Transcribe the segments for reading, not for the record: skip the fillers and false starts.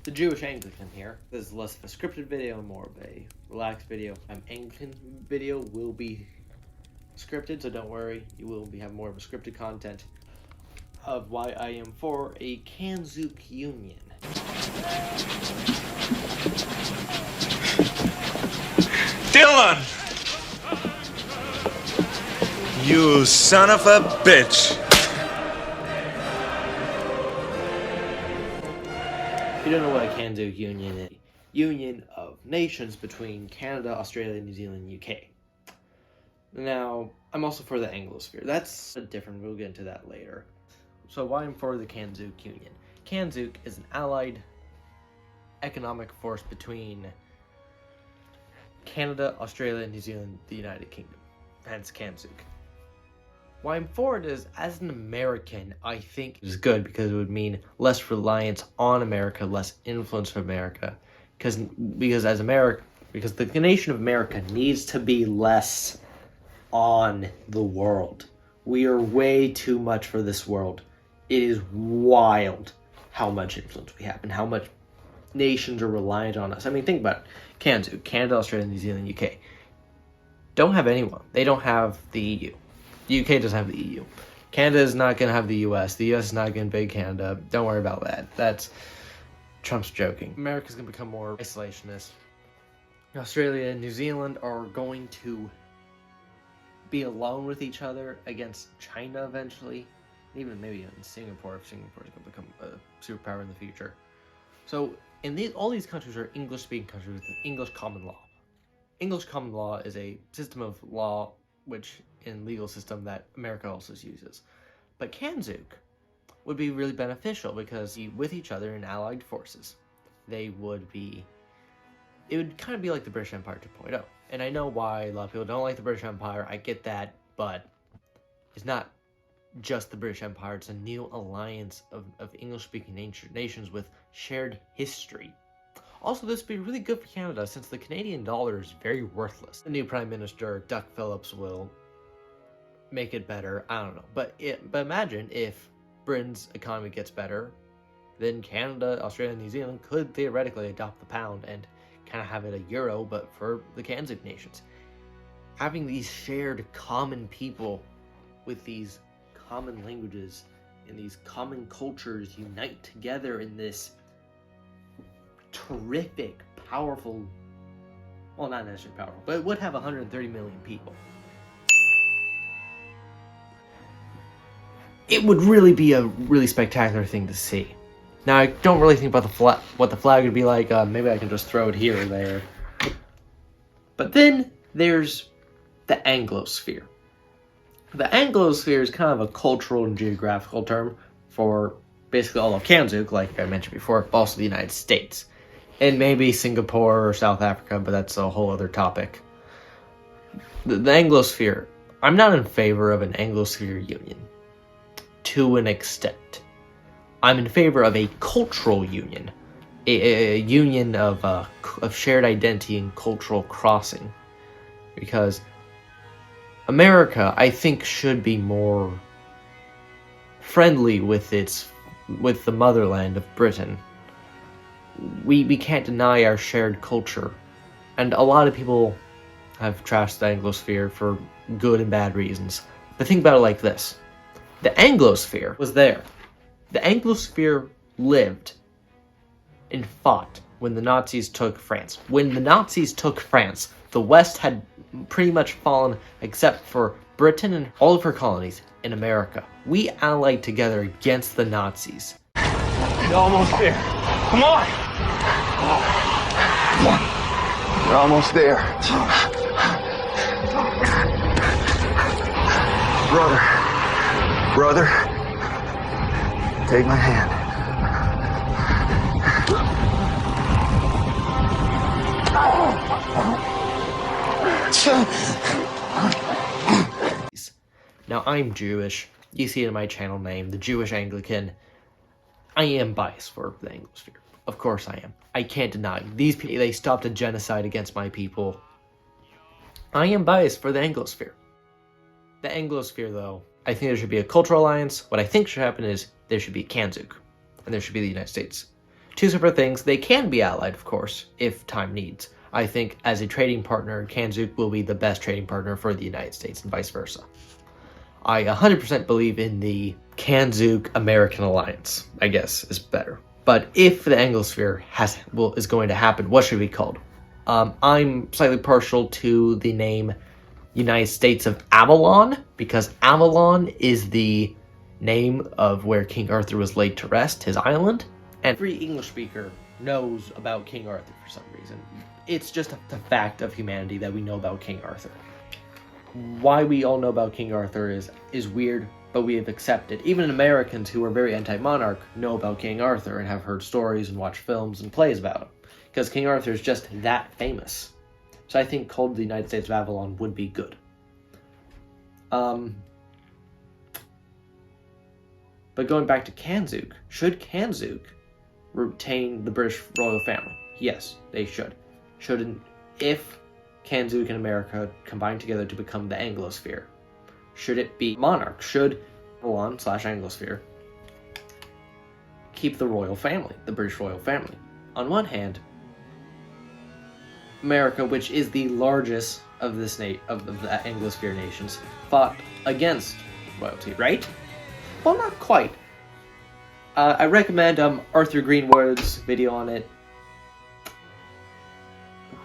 The Jewish-Anglican here. This is less of a scripted video and more of a relaxed video. Anglican video will be scripted, so don't worry. You will be having more of a scripted content of why I am for a CANZUK union. Dylan! You son of a bitch! If you don't know what a CANZUK union is, union of nations between Canada, Australia, New Zealand, and UK. Now, I'm also for the Anglo-Sphere. That's different, we'll get into that later. So why I'm for the CANZUK union. CANZUK is an allied economic force between Canada, Australia, New Zealand, the United Kingdom. Hence CANZUK. Why I'm for it is, as an American, I think it's good because it would mean less reliance on America, less influence from America. Because the nation of America needs to be less on the world. We are way too much for this world. It is wild how much influence we have and how much nations are reliant on us. I mean, think about it. CANZUK, Canada, Australia, New Zealand, UK, don't have anyone. They don't have the EU. The UK doesn't have the EU. Canada is not going to have the US. The US is not going to invade Canada. Don't worry about that. That's Trump's joking. America's going to become more isolationist. Australia and New Zealand are going to be alone with each other against China eventually. Even maybe in Singapore, if Singapore is going to become a superpower in the future. So, all these countries are English-speaking countries with English common law. English common law is a system of law which in legal system that America also uses. But CANZUK would be really beneficial because with each other in allied forces, it would kind of be like the British Empire 2.0. And I know why a lot of people don't like the British Empire, I get that, but it's not just the British Empire, it's a new alliance of English-speaking nations with shared history. Also, this would be really good for Canada since the Canadian dollar is very worthless. The new Prime Minister, Duck Phillips, will make it better. I don't know. But imagine if Britain's economy gets better, then Canada, Australia, and New Zealand could theoretically adopt the pound and kind of have it a euro, but for the CANZUK nations. Having these shared common people with these common languages and these common cultures unite together in this terrific, powerful, well, not necessarily powerful, but it would have 130 million people. It would really be a really spectacular thing to see. Now, I don't really think about what the flag would be like. Maybe I can just throw it here or there. But then there's the Anglo-Sphere. The Anglo-Sphere is kind of a cultural and geographical term for basically all of CANZUK, like I mentioned before, but also the United States. And maybe Singapore or South Africa, but that's a whole other topic. The Anglo-Sphere. I'm not in favor of an Anglo-Sphere union. To an extent. I'm in favor of a cultural union. A union of shared identity and cultural crossing. Because America, I think, should be more friendly with the motherland of Britain. We can't deny our shared culture. And a lot of people have trashed the Anglo-Sphere for good and bad reasons. But think about it like this. The Anglo-Sphere was there. The Anglo-Sphere lived and fought when the Nazis took France. When the Nazis took France, the West had pretty much fallen except for Britain and all of her colonies in America. We allied together against the Nazis. You're almost there. Come on! You're almost there. Brother, take my hand. Now, I'm Jewish. You see it in my channel name, the Jewish-Anglican. I am biased for the Anglo-Sphere. Of course I am. I can't deny. These people, they stopped a genocide against my people. I am biased for the Anglo-Sphere. The Anglo-Sphere, though, I think there should be a cultural alliance. What I think should happen is there should be CANZUK, and there should be the United States. two separate things. They can be allied, of course, if time needs. I think as a trading partner, CANZUK will be the best trading partner for the United States and vice versa. I 100% believe in the CANZUK-American alliance, I guess, is better. But if the Anglo-Sphere is going to happen, what should it be called? I'm slightly partial to the name United States of Avalon, because Avalon is the name of where King Arthur was laid to rest, his island. And every English speaker knows about King Arthur for some reason. It's just a fact of humanity that we know about King Arthur. Why we all know about King Arthur is weird, but we have accepted. Even Americans who are very anti-monarch know about King Arthur and have heard stories and watched films and plays about him, because King Arthur is just that famous. So I think called the United States of Avalon would be good. But going back to CANZUK, should CANZUK retain the British royal family? Yes, they should. Shouldn't, if CANZUK and America combine together to become the Anglo-Sphere, should it be monarch? Should Avalon/Anglo-Sphere keep the royal family, the British royal family? On one hand, America, which is the largest of this of the Anglo-Sphere nations, fought against royalty, right? Well, not quite. I recommend Arthur Greenwood's video on it,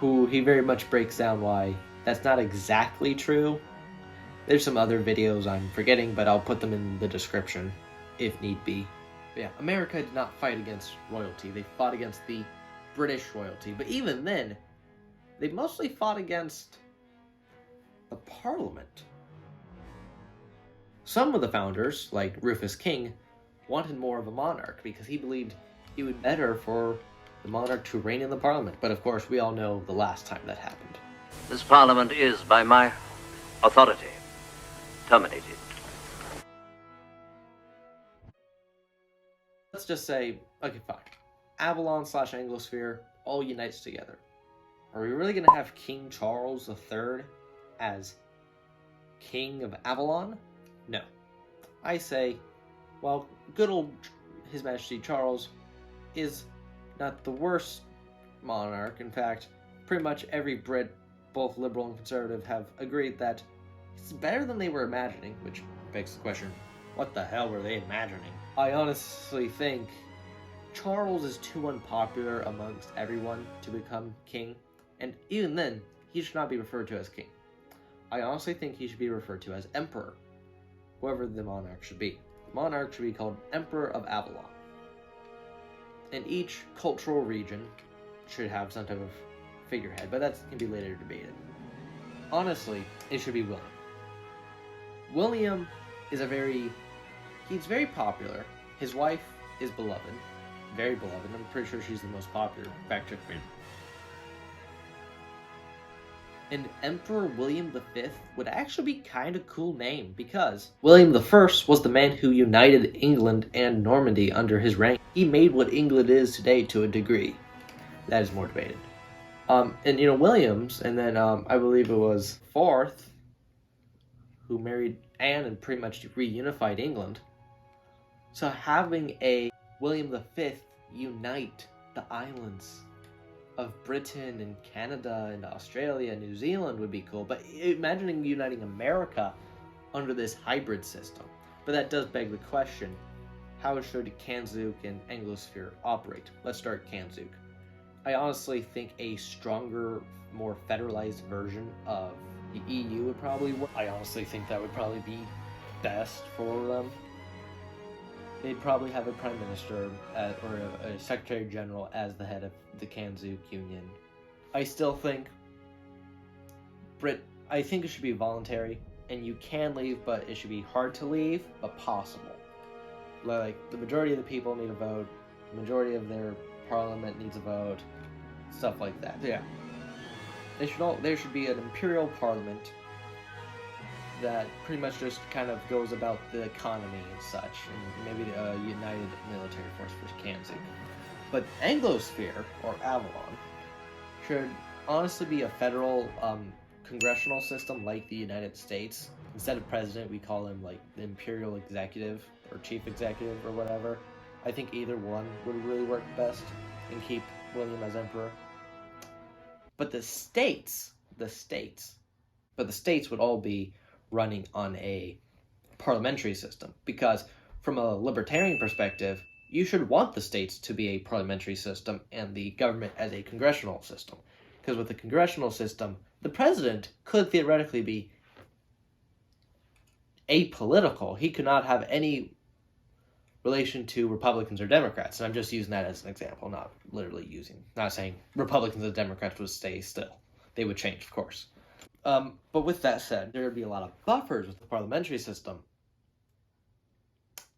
he very much breaks down why that's not exactly true. There's some other videos I'm forgetting, but I'll put them in the description if need be. But yeah, America did not fight against royalty. They fought against the British royalty. But even then, they mostly fought against the Parliament. Some of the founders, like Rufus King, wanted more of a monarch because he believed it would be better for the monarch to reign in the Parliament. But of course, we all know the last time that happened. This Parliament is, by my authority, terminated. Let's just say, okay, fine. Avalon/Anglo-Sphere all unites together. Are we really going to have King Charles III as King of Avalon? No. I say, well, good old His Majesty Charles is not the worst monarch. In fact, pretty much every Brit, both liberal and conservative, have agreed that it's better than they were imagining, which begs the question, what the hell were they imagining? I honestly think Charles is too unpopular amongst everyone to become king, and even then, he should not be referred to as king. I honestly think he should be referred to as emperor, whoever the monarch should be. The monarch should be called Emperor of Avalon. And each cultural region should have some type of figurehead, but that can be later debated. Honestly, it should be William. William is he's very popular. His wife is beloved, very beloved. I'm pretty sure she's the most popular. Fact check me. And Emperor William V would actually be kind of cool name, because William I was the man who united England and Normandy under his reign. He made what England is today to a degree. That is more debated. And Williams, and then I believe it was IV, who married Anne and pretty much reunified England. So having a William V unite the islands of Britain and Canada and Australia and New Zealand would be cool, but imagining uniting America under this hybrid system. But that does beg the question, how should CANZUK and Anglo-Sphere operate? Let's start CANZUK. I honestly think a stronger, more federalized version of the EU would probably work. I honestly think that would probably be best for them. They'd probably have a prime minister or a secretary general as the head of the CANZUK Union. I still think I think it should be voluntary, and you can leave, but it should be hard to leave, but possible. Like, the majority of the people need a vote, the majority of their parliament needs a vote, stuff like that. Yeah. There should be an imperial parliament that pretty much just kind of goes about the economy and such, and maybe a united military force for CANZUK. But Anglo-Sphere, or Avalon, should honestly be a federal congressional system like the United States. Instead of president, we call him like the imperial executive or chief executive or whatever. I think either one would really work best. and keep William as emperor. But the states would all be running on a parliamentary system, because from a libertarian perspective, you should want the states to be a parliamentary system and the government as a congressional system. Because with the congressional system, the president could theoretically be apolitical. He could not have any relation to Republicans or Democrats. And I'm just using that as an example, not saying Republicans and Democrats would stay still. They would change, of course. But with that said, there would be a lot of buffers with the parliamentary system.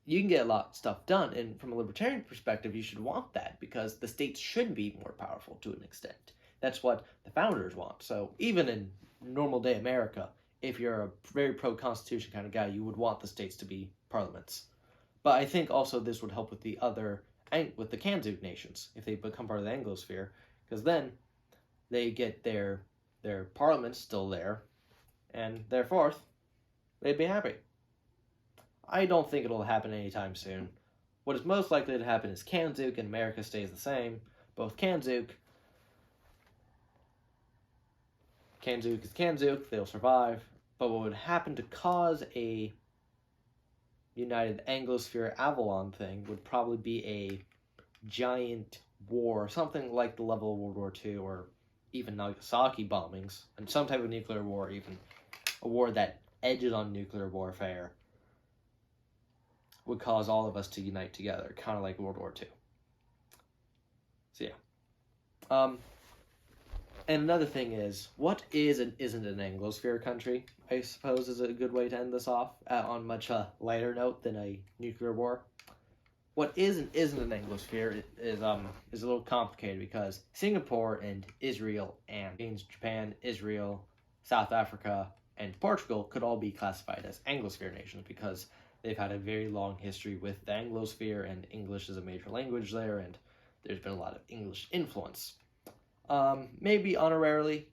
You can get a lot of stuff done, and from a libertarian perspective, you should want that, because the states should be more powerful to an extent. That's what the founders want. So even in normal day America, if you're a very pro-constitution kind of guy, you would want the states to be parliaments. But I think also this would help with the CANZUK nations, if they become part of the Anglo-Sphere, because then they get their parliaments still there, and therefore, they'd be happy. I don't think it'll happen anytime soon. What is most likely to happen is CANZUK and America stays the same. Both CANZUK is CANZUK, they'll survive. But what would happen to cause a United Anglo-Sphere Avalon thing would probably be a giant war, something like the level of World War II, or even Nagasaki bombings, and some type of nuclear war, even a war that edges on nuclear warfare, would cause all of us to unite together, kind of like World War II. So yeah. And another thing is, what is and isn't an Anglo-Sphere country, I suppose, is a good way to end this off, on much lighter note than a nuclear war. What is and isn't an Anglo-Sphere is a little complicated, because Singapore and Israel and Japan, Israel, South Africa, and Portugal could all be classified as Anglo-Sphere nations, because they've had a very long history with the Anglo-Sphere, and English is a major language there, and there's been a lot of English influence. Maybe honorarily,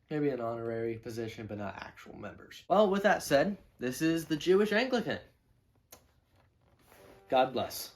maybe an honorary position, but not actual members. Well, with that said, this is the Jewish-Anglican. God bless.